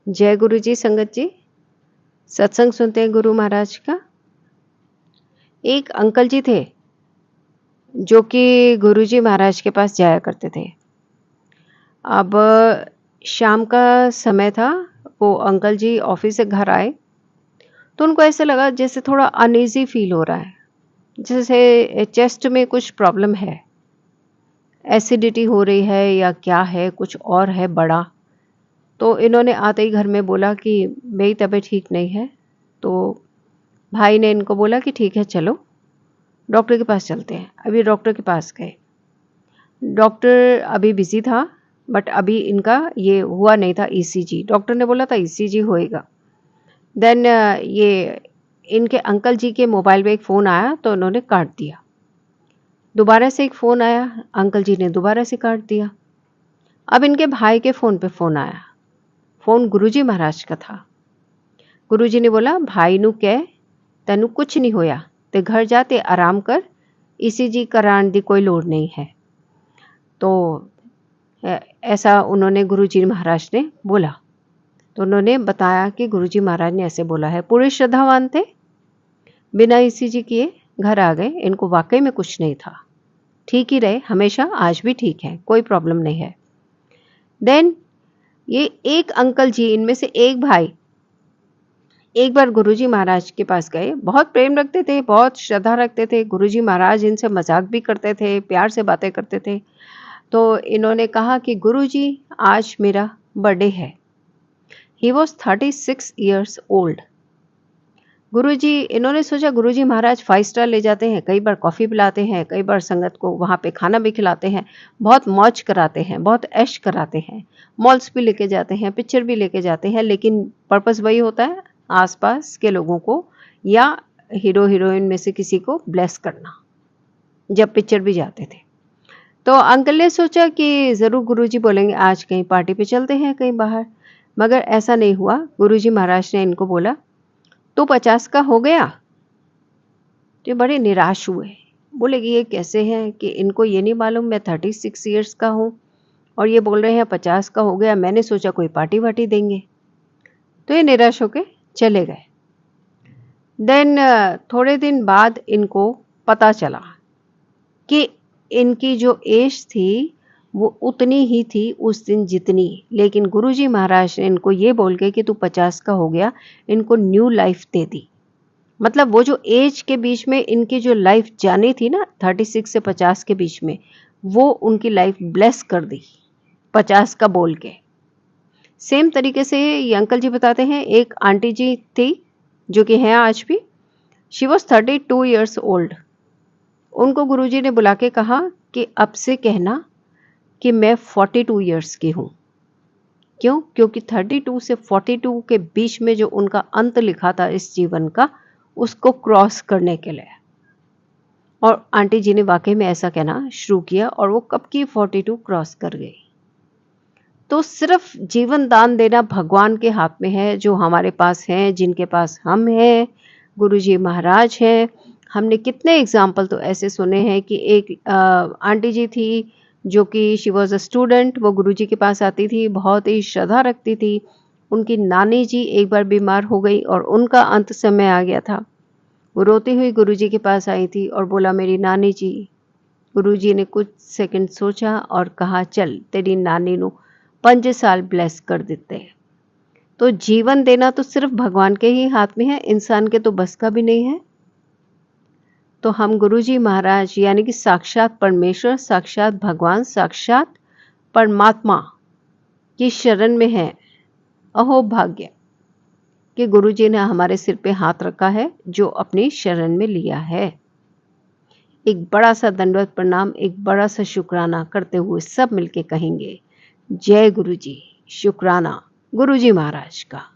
जय गुरु जी संगत जी। सत्संग सुनते हैं गुरु महाराज का। एक अंकल जी थे जो कि गुरु जी महाराज के पास जाया करते थे। अब शाम का समय था, वो अंकल जी ऑफिस से घर आए तो उनको ऐसे लगा जैसे थोड़ा अनईजी फील हो रहा है, जैसे चेस्ट में कुछ प्रॉब्लम है, एसिडिटी हो रही है या क्या है, कुछ और है बड़ा। तो इन्होंने आते ही घर में बोला कि मेरी तबीयत ठीक नहीं है। तो भाई ने इनको बोला कि ठीक है चलो डॉक्टर के पास चलते हैं। अभी डॉक्टर के पास गए। डॉक्टर अभी बिजी था, बट अभी इनका ये हुआ नहीं था ईसीजी। डॉक्टर ने बोला था ईसीजी होएगा। देन ये इनके अंकल जी के मोबाइल में एक फ़ोन आया तो उन्होंने काट दिया। दोबारा से एक फ़ोन आया, अंकल जी ने दोबारा से काट दिया। अब इनके भाई के फ़ोन पे फ़ोन आया। फ़ोन गुरुजी महाराज का था। गुरुजी ने बोला भाई नू कह तैनू कुछ नहीं होया, ते घर जा ते आराम कर, ईसीजी कराने दी कोई लोड़ नहीं है। तो ऐसा उन्होंने गुरुजी महाराज ने बोला। तो उन्होंने बताया कि गुरुजी महाराज ने ऐसे बोला है। पूरे श्रद्धावान थे, बिना ईसीजी किए घर आ गए। इनको वाकई में कुछ नहीं था, ठीक ही रहे हमेशा, आज भी ठीक है, कोई प्रॉब्लम नहीं है। देन ये एक अंकल जी, इनमें से एक भाई, एक बार गुरुजी महाराज के पास गए। बहुत प्रेम रखते थे, बहुत श्रद्धा रखते थे। गुरुजी महाराज इनसे मजाक भी करते थे, प्यार से बातें करते थे। तो इन्होंने कहा कि गुरुजी आज मेरा बर्थडे है। He was 36 years old. Guruji, इन्होंने सोचा गुरुजी महाराज 5 स्टार ले जाते हैं, कई बार कॉफ़ी पिलाते हैं, कई बार संगत को वहाँ पे खाना भी खिलाते हैं, बहुत मौज कराते हैं, बहुत ऐश कराते हैं, मॉल्स भी लेके जाते हैं, पिक्चर भी लेके जाते हैं। लेकिन पर्पस वही होता है आसपास के लोगों को या हीरो हीरोइन में से किसी को ब्लेस करना, जब पिक्चर भी जाते थे। तो अंकल ने सोचा कि ज़रूर गुरुजी बोलेंगे आज कहीं पार्टी पे चलते हैं कहीं बाहर, मगर ऐसा नहीं हुआ। गुरुजी महाराज ने इनको बोला तो 50 का हो गया। तो ये बड़े निराश हुए, बोले कि ये कैसे हैं कि इनको ये नहीं मालूम मैं 36 ईयर्स का हूँ और ये बोल रहे हैं 50 का हो गया, मैंने सोचा कोई पार्टी वार्टी देंगे। तो ये निराश होके चले गए। देन थोड़े दिन बाद इनको पता चला कि इनकी जो एज थी वो उतनी ही थी उस दिन जितनी, लेकिन गुरुजी महाराज ने इनको ये बोल के कि तू 50 का हो गया, इनको न्यू लाइफ दे दी। मतलब वो जो एज के बीच में इनकी जो लाइफ जानी थी ना 36 से 50 के बीच में, वो उनकी लाइफ ब्लेस कर दी 50 का बोल के। सेम तरीके से ये अंकल जी बताते हैं, एक आंटी जी थी जो कि हैं आज भी। She was 32 years old. उनको गुरुजी ने बुला के कहा कि अब से कहना कि मैं 42 ईयर्स की हूँ। क्यों? क्योंकि 32 से 42 के बीच में जो उनका अंत लिखा था इस जीवन का, उसको क्रॉस करने के लिए। और आंटी जी ने वाकई में ऐसा कहना शुरू किया और वो कब की 42 क्रॉस कर गई। तो सिर्फ जीवन दान देना भगवान के हाथ में है। जो हमारे पास हैं, जिनके पास हम हैं, गुरुजी महाराज हैं। हमने कितने एग्जाम्पल तो ऐसे सुने हैं कि एक आंटी जी थी जो कि शी वॉज अ स्टूडेंट। वो गुरुजी के पास आती थी, बहुत ही श्रद्धा रखती थी। उनकी नानी जी एक बार बीमार हो गई और उनका अंत समय आ गया था। वो रोती हुई गुरुजी के पास आई थी और बोला मेरी नानी जी। गुरुजी ने कुछ सेकंड सोचा और कहा चल तेरी नानी नू 5 साल ब्लेस कर देते हैं। तो जीवन देना तो सिर्फ भगवान के ही हाथ में है, इंसान के तो बस का भी नहीं है। तो हम गुरुजी महाराज यानी कि साक्षात परमेश्वर, साक्षात भगवान, साक्षात परमात्मा की शरण में हैं। अहो भाग्य कि गुरुजी ने हमारे सिर पे हाथ रखा है, जो अपनी शरण में लिया है। एक बड़ा सा दंडवत प्रणाम, एक बड़ा सा शुक्राना करते हुए सब मिलके कहेंगे जय गुरुजी, शुक्राना गुरुजी महाराज का।